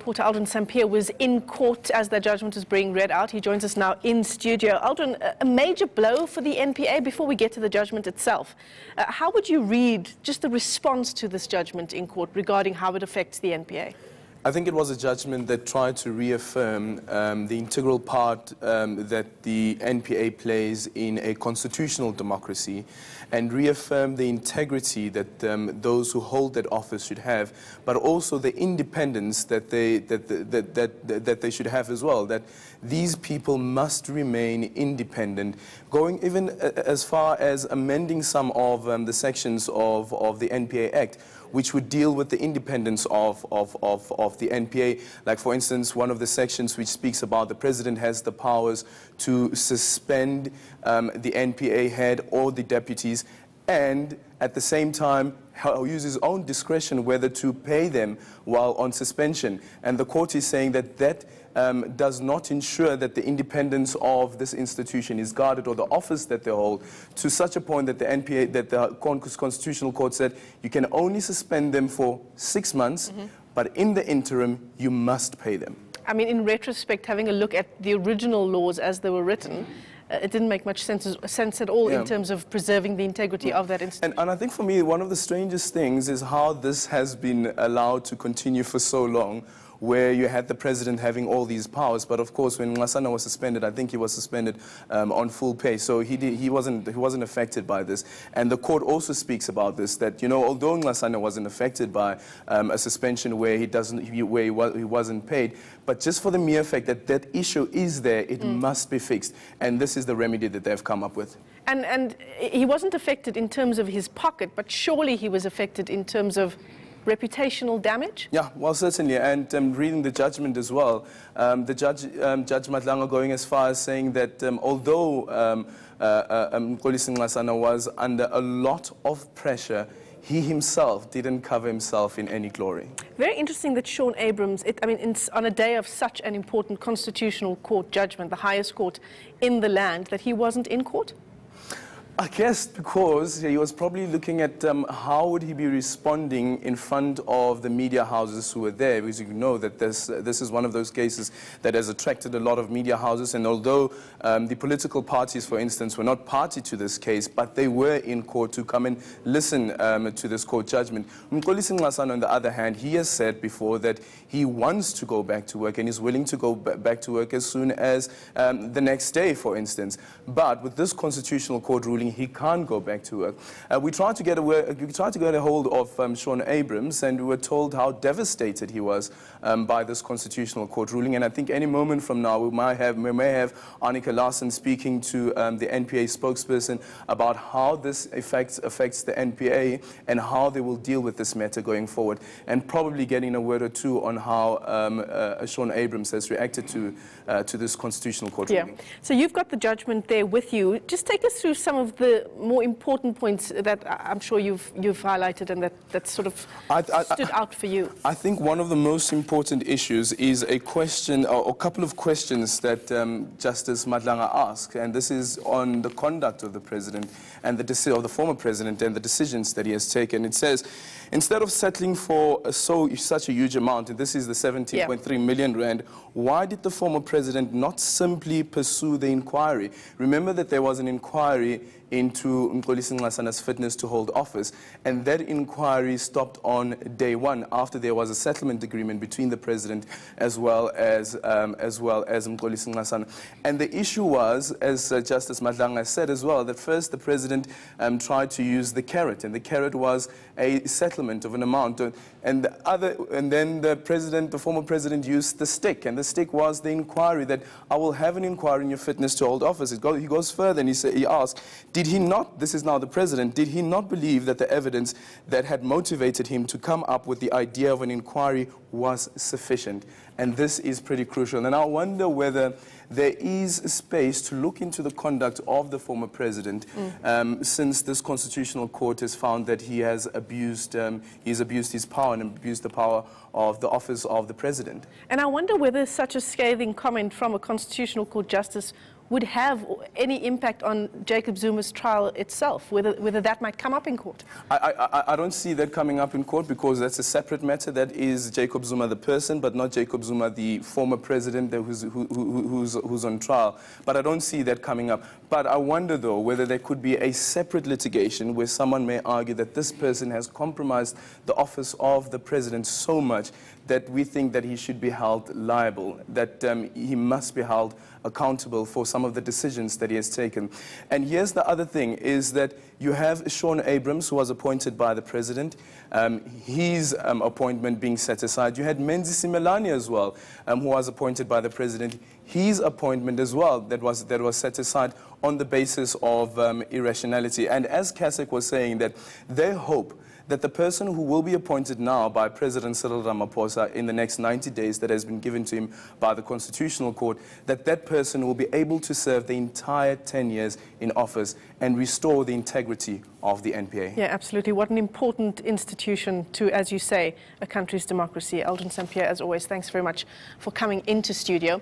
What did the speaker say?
reporter Aldrin Sampear was in court as the judgment is being read out. He joins us now in studio. Aldrin, a major blow for the NPA. Before we get to the judgment itself, how would you read just the response to this judgment in court regarding how it affects the NPA? I think it was a judgment that tried to reaffirm the integral part that the NPA plays in a constitutional democracy, and reaffirm the integrity that those who hold that office should have, but also the independence that they should have as well. That these people must remain independent, going even as far as amending some of the sections of the NPA Act, which would deal with the independence of the NPA. Like, for instance, one of the sections which speaks about the president has the powers to suspend the NPA head or the deputies, and at the same time use his own discretion whether to pay them while on suspension. And the court is saying that that does not ensure that the independence of this institution is guarded, or the office that they hold, to such a point that the NPA, that the Constitutional Court said you can only suspend them for 6 months, but in the interim you must pay them. I mean, in retrospect, having a look at the original laws as they were written, it didn't make much sense at all in terms of preserving the integrity of that institution. And I think for me, one of the strangest things is how this has been allowed to continue for so long, where you had the president having all these powers. But of course, when Nxasana was suspended, I think he was suspended on full pay, so he wasn't affected by this. And the court also speaks about this, that, you know, although Nxasana wasn't affected by a suspension where he wasn't paid, but just for the mere fact that that issue is there, it must be fixed. And this is the remedy that they've come up with. And he wasn't affected in terms of his pocket, but surely he was affected in terms of reputational damage? Yeah, well, certainly. And reading the judgment as well, the Judge Madlanga going as far as saying that although Mxolisi Nxasana was under a lot of pressure, he himself didn't cover himself in any glory. Very interesting that Shaun Abrams, on a day of such an important constitutional court judgment, the highest court in the land, that he wasn't in court? I guess because he was probably looking at how would he be responding in front of the media houses who were there, because you know that this is one of those cases that has attracted a lot of media houses. And although the political parties, for instance, were not party to this case, but they were in court to come and listen to this court judgment. Mxolisi Nxasana, on the other hand, he has said before that he wants to go back to work and is willing to go back to work as soon as the next day, for instance. But with this constitutional court ruling, he can't go back to work. We tried to get a hold of Shaun Abrams, and we were told how devastated he was by this constitutional court ruling. And I think any moment from now we may have Annika Larsen speaking to the NPA spokesperson about how this affects the NPA and how they will deal with this matter going forward, and probably getting a word or two on how Shaun Abrams has reacted to this constitutional court ruling. So you've got the judgment there with you. Just take us through some of the more important points that I'm sure you've highlighted and that sort of stood out for you. I think one of the most important issues is a question, or a couple of questions that Justice Madlanga asked, and this is on the conduct of the president and the former president and the decisions that he has taken. It says, instead of settling for such a huge amount, and this is the 17.3 million rand, why did the former president not simply pursue the inquiry? Remember that there was an inquiry into Mxolisi Nxasana's fitness to hold office, and that inquiry stopped on day one after there was a settlement agreement between the president as well as Mxolisi Nxasana. And the issue was, as Justice Madlanga said as well, that first the president tried to use the carrot, and the carrot was a settlement of an amount, and then the former president used the stick, and the stick was the inquiry, that I will have an inquiry in your fitness to hold office. He goes further and he asked, did he not, this is now the president, did he not believe that the evidence that had motivated him to come up with the idea of an inquiry was sufficient? And this is pretty crucial. And I wonder whether there is space to look into the conduct of the former president since this constitutional court has found that he has abused his power and abused the power of the office of the president. And I wonder whether such a scathing comment from a constitutional court justice would have any impact on Jacob Zuma's trial itself, whether that might come up in court? I don't see that coming up in court, because that's a separate matter. That is Jacob Zuma the person, but not Jacob Zuma the former president who's on trial. But I don't see that coming up. But I wonder, though, whether there could be a separate litigation where someone may argue that this person has compromised the office of the president so much that we think that he should be held liable, that he must be held accountable for some of the decisions that he has taken. And here's the other thing, is that you have Shaun Abrams, who was appointed by the president, his appointment being set aside. You had Mxolisi Melania as well, who was appointed by the president, his appointment as well, that was set aside on the basis of irrationality. And as Kasek was saying, that they hope that the person who will be appointed now by President Cyril Ramaphosa in the next 90 days that has been given to him by the Constitutional Court, that that person will be able to serve the entire 10 years in office and restore the integrity of the NPA. Yeah, absolutely. What an important institution to, as you say, a country's democracy. Aldrin Sampear, as always, thanks very much for coming into studio.